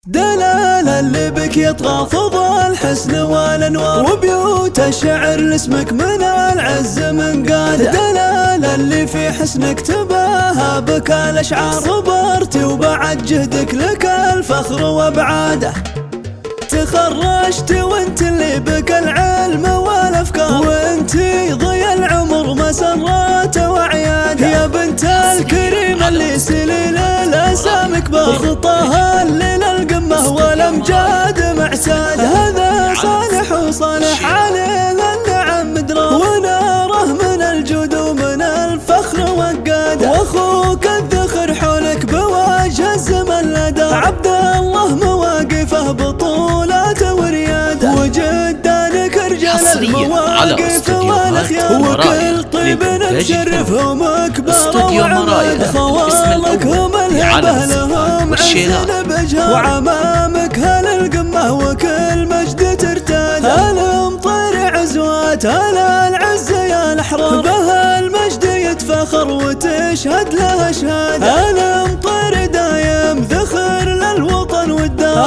دلال اللي بك يطغى فضى الحسن والانوار، وبيوت الشعر لاسمك من العز من قاده. دلال اللي في حسنك تباهى بك الاشعار، صبرت وبعد جهدك لك الفخر وابعاده. تخرجت وانت اللي بك العلم والافكار، وانتي ضي العمر مسرات وعياده. يا بنت الكريم اللي سليل الاسام كبار، خطاها اللي للقمه والامجاد معتاده. هذا صالح وصالح عليه النعم مدرار، وناره من الجود ومن الفخر وقاده. واخوك الذخر حولك بوجه الزمن لدار، عبد الله مواقفه بطولات ورياده. وجدانك رجال المواقف والاخيار، وكل طيب مشرفهم اكبر وعماد. خوالك هم الهبه لهم عز بجهار، وعمامك هل القمه وكل مجد ترتاد. المطير عزوات العز يا الاحرار، به المجد يتفخر وتشهد له اشهاد. المطير دايم ذخر للوطن والدار.